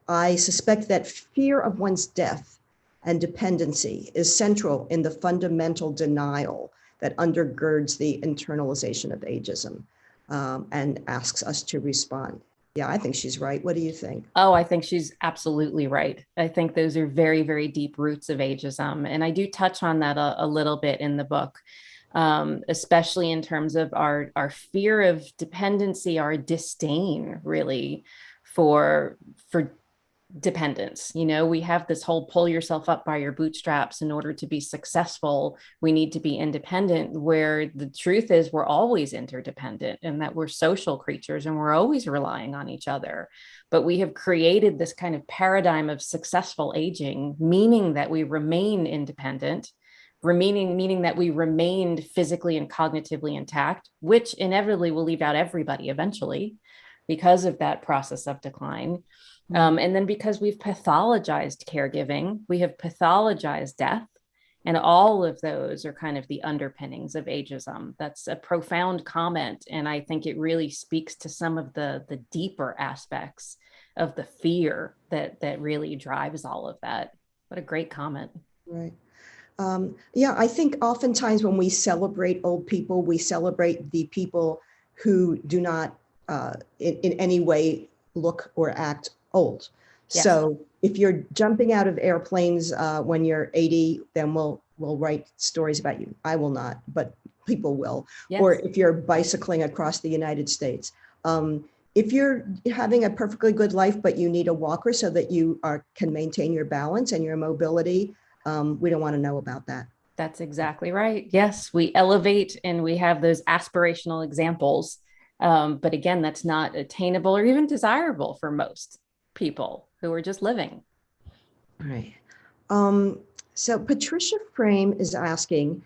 C: I suspect that fear of one's death and dependency is central in the fundamental denial that undergirds the internalization of ageism. And asks us to respond. Yeah, I think she's right. What do you think?
B: Oh, I think she's absolutely right. I think those are very, very deep roots of ageism. And I do touch on that a little bit in the book, especially in terms of our fear of dependency, our disdain really for dependence. We have this whole pull yourself up by your bootstraps in order to be successful. We need to be independent, where the truth is we're always interdependent and that we're social creatures and we're always relying on each other. But we have created this kind of paradigm of successful aging, meaning that we remain independent, meaning that we remained physically and cognitively intact, which inevitably will leave out everybody eventually because of that process of decline. And then because we've pathologized caregiving, we have pathologized death, and all of those are kind of the underpinnings of ageism. That's a profound comment. And I think it really speaks to some of the deeper aspects of the fear that really drives all of that. What a great comment.
C: Right. Yeah, I think oftentimes when we celebrate old people, we celebrate the people who do not in any way look or act old. Yes. So if you're jumping out of airplanes when you're 80, then we'll write stories about you. I will not, but people will. Yes. Or if you're bicycling across the United States. If you're having a perfectly good life, but you need a walker so that you can maintain your balance and your mobility, we don't want to know about that.
B: That's exactly right. Yes, we elevate and we have those aspirational examples. But again, that's not attainable or even desirable for most. people who are just living.
C: Right. So Patricia Frame is asking,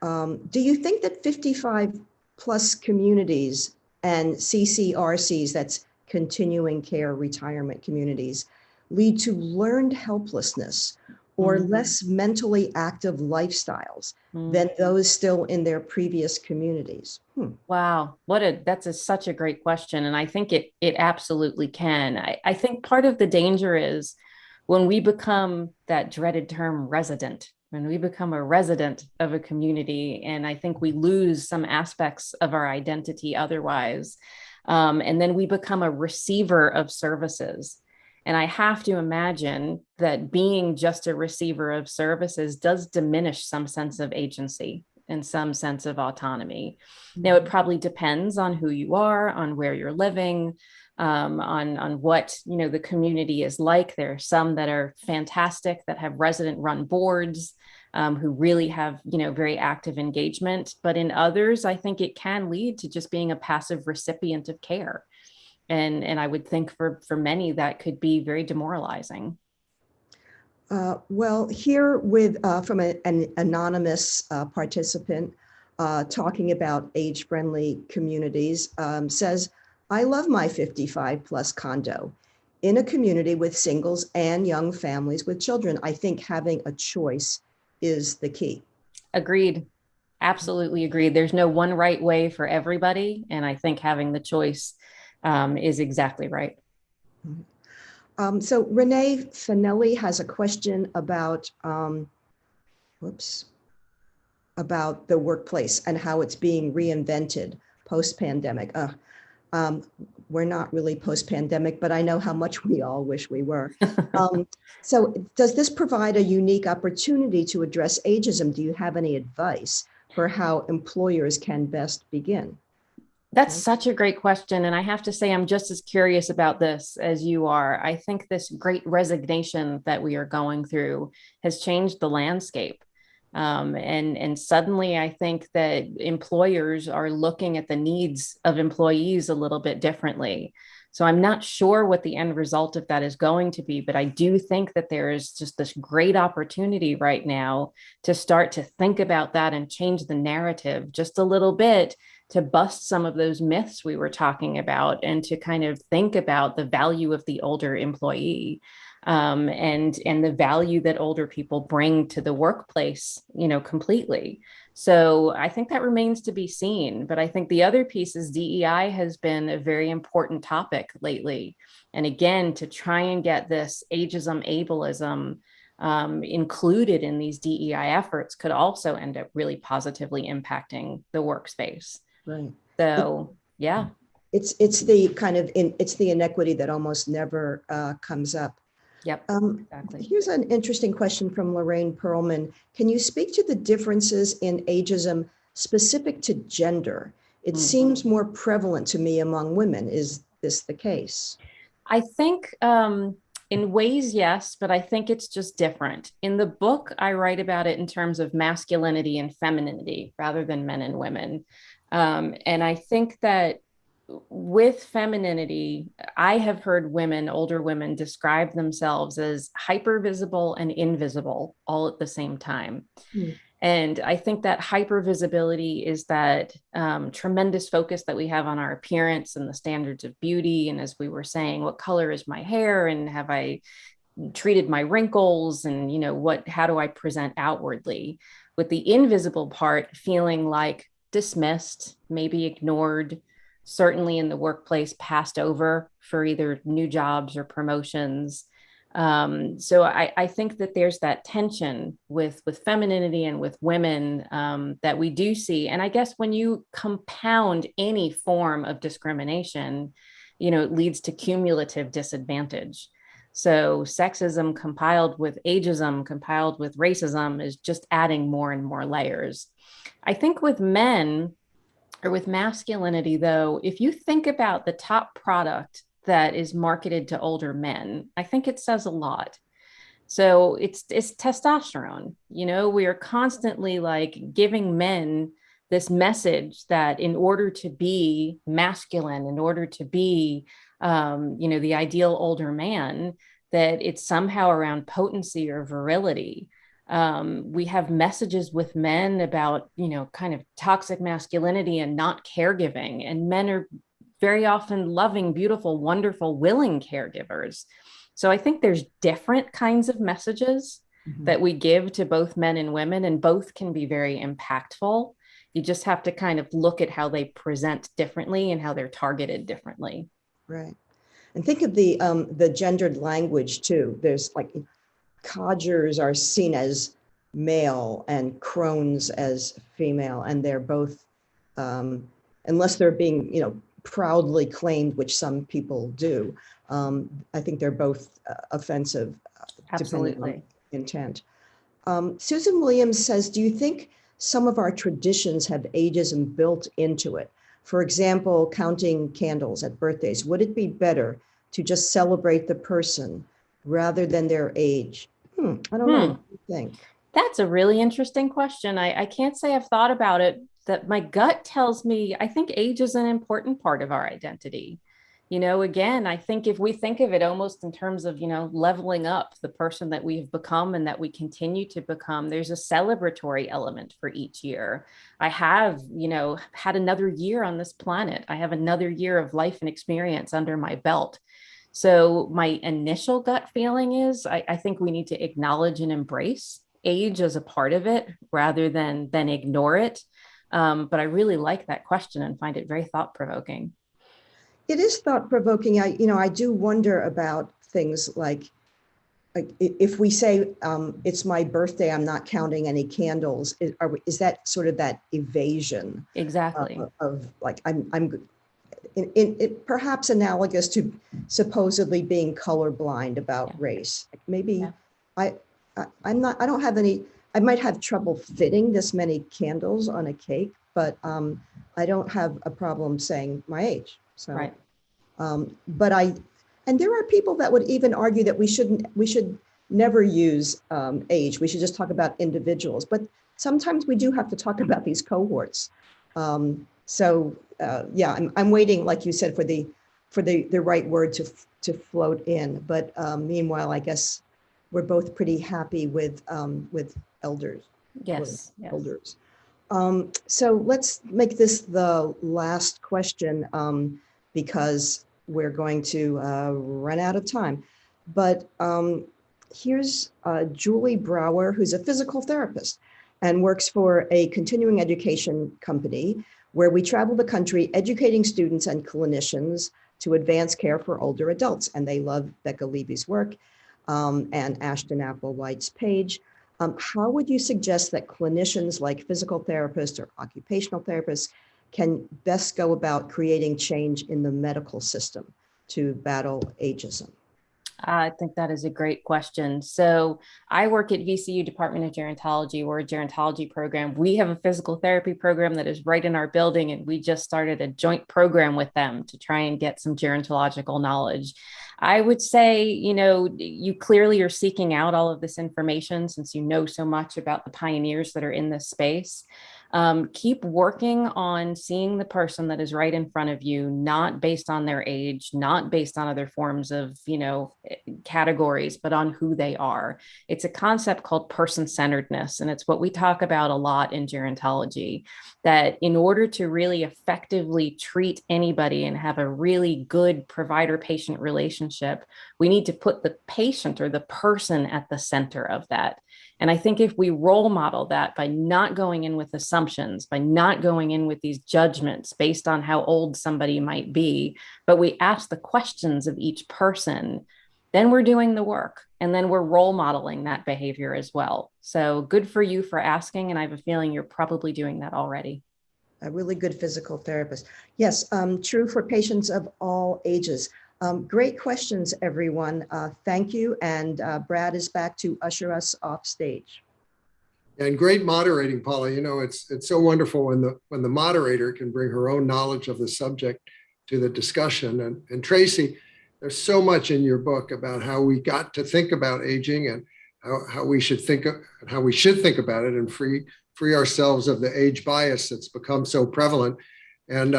C: do you think that 55 plus communities and CCRCs, that's continuing care retirement communities, lead to learned helplessness or less mentally active lifestyles than those still in their previous communities?
B: Wow, that's such a great question. And I think it absolutely can. I think part of the danger is when we become that dreaded term resident, when we become a resident of a community, and I think we lose some aspects of our identity otherwise. And then we become a receiver of services. And I have to imagine that being just a receiver of services does diminish some sense of agency and some sense of autonomy. Now, it probably depends on who you are, on where you're living, on what the community is like. There are some that are fantastic that have resident-run boards who really have very active engagement, but in others, I think it can lead to just being a passive recipient of care. And I would think for many that could be very demoralizing.
C: Well, here with from an anonymous participant talking about age-friendly communities, says, I love my 55 plus condo in a community with singles and young families with children. I think having a choice is the key.
B: Agreed. Absolutely agreed. There's no one right way for everybody. And I think having the choice is exactly right.
C: So Renee Finelli has a question about, about the workplace and how it's being reinvented post-pandemic. We're not really post-pandemic, but I know how much we all wish we were. So does this provide a unique opportunity to address ageism? Do you have any advice for how employers can best begin?
B: That's such a great question. And I have to say, I'm just as curious about this as you are. I think this great resignation that we are going through has changed the landscape. And suddenly I think that employers are looking at the needs of employees a little bit differently. So I'm not sure what the end result of that is going to be, but I do think that there is just this great opportunity right now to start to think about that and change the narrative just a little bit, to bust some of those myths we were talking about and to kind of think about the value of the older employee. And the value that older people bring to the workplace, completely. So I think that remains to be seen. But I think the other piece is DEI has been a very important topic lately. And again, to try and get this ageism, ableism included in these DEI efforts could also end up really positively impacting the workspace.
C: Right.
B: So, yeah.
C: It's the kind of it's the inequity that almost never comes up.
B: Yep, exactly.
C: Here's an interesting question from Lorraine Perlman. Can you speak to the differences in ageism specific to gender? It seems more prevalent to me among women. Is this the case?
B: I think in ways, yes, but I think it's just different. In the book, I write about it in terms of masculinity and femininity rather than men and women. And I think that with femininity, I have heard women, older women, describe themselves as hypervisible and invisible all at the same time. And I think that hypervisibility is that tremendous focus that we have on our appearance and the standards of beauty. And as we were saying, what color is my hair? And have I treated my wrinkles? And, how do I present outwardly? With the invisible part feeling like dismissed, maybe ignored, certainly in the workplace, passed over for either new jobs or promotions. So I think that there's that tension with femininity and with women that we do see. And I guess when you compound any form of discrimination, it leads to cumulative disadvantage. So sexism compiled with ageism, compiled with racism is just adding more and more layers. I think with men, or with masculinity, though, if you think about the top product that is marketed to older men, I think it says a lot. So it's testosterone. We are constantly like giving men this message that in order to be masculine, in order to be the ideal older man, that it's somehow around potency or virility. We have messages with men about, kind of toxic masculinity and not caregiving. And men are very often loving, beautiful, wonderful, willing caregivers. So I think there's different kinds of messages that we give to both men and women, and both can be very impactful. You just have to kind of look at how they present differently and how they're targeted differently.
C: Right. And think of the gendered language too. There's like codgers are seen as male and crones as female, and they're both, unless they're being, proudly claimed, which some people do. I think they're both offensive.
B: Absolutely.
C: On intent. Susan Williams says, do you think some of our traditions have ageism built into it? For example, counting candles at birthdays. Would it be better to just celebrate the person rather than their age? I don't know. What do you think?
B: That's a really interesting question. I can't say I've thought about it. That my gut tells me I think age is an important part of our identity. Again, I think if we think of it almost in terms of, leveling up the person that we've become and that we continue to become, there's a celebratory element for each year. I have, had another year on this planet. I have another year of life and experience under my belt. So my initial gut feeling is I think we need to acknowledge and embrace age as a part of it rather than ignore it. But I really like that question and find it very thought-provoking.
C: It is thought-provoking. I do wonder about things like if we say it's my birthday, I'm not counting any candles. Is that sort of that evasion?
B: Exactly.
C: Of like I'm perhaps analogous to supposedly being colorblind about race. Maybe I don't have any. I might have trouble fitting this many candles on a cake, but I don't have a problem saying my age. So,
B: right.
C: And there are people that would even argue that we should never use age. We should just talk about individuals. But sometimes we do have to talk about these cohorts. I'm waiting, like you said, for the right word to float in. But meanwhile, I guess we're both pretty happy with elders.
B: Yes.
C: Elders. So let's make this the last question because we're going to run out of time. But here's Julie Brower, who's a physical therapist and works for a continuing education company where we travel the country educating students and clinicians to advance care for older adults. And they love Becca Levy's work and Ashton Applewhite's page. How would you suggest that clinicians like physical therapists or occupational therapists can best go about creating change in the medical system to battle ageism?
B: I think that is a great question. So I work at VCU Department of Gerontology. We're a gerontology program. We have a physical therapy program that is right in our building, and we just started a joint program with them to try and get some gerontological knowledge. I would say, you clearly are seeking out all of this information since you know so much about the pioneers that are in this space. Keep working on seeing the person that is right in front of you, not based on their age, not based on other forms of, categories, but on who they are. It's a concept called person-centeredness. And it's what we talk about a lot in gerontology, that in order to really effectively treat anybody and have a really good provider-patient relationship, we need to put the patient or the person at the center of that. And I think if we role model that by not going in with assumptions, by not going in with these judgments based on how old somebody might be, but we ask the questions of each person, then we're doing the work. And then we're role modeling that behavior as well. So good for you for asking. And I have a feeling you're probably doing that already.
C: A really good physical therapist. Yes, true for patients of all ages. Great questions, everyone. Thank you. And Brad is back to usher us off stage.
A: And great moderating, Paula. It's so wonderful when the moderator can bring her own knowledge of the subject to the discussion. And Tracey, there's so much in your book about how we got to think about aging and how we should think about it and free ourselves of the age bias that's become so prevalent. And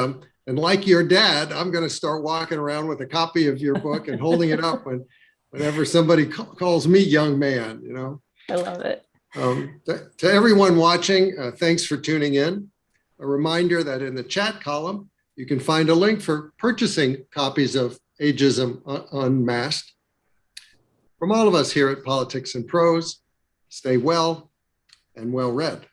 A: And like your dad, I'm going to start walking around with a copy of your book and holding it up whenever somebody calls me young man, you know.
B: I love it.
A: To everyone watching, thanks for tuning in. A reminder that in the chat column, you can find a link for purchasing copies of Ageism Unmasked. From all of us here at Politics and Prose, stay well and well read.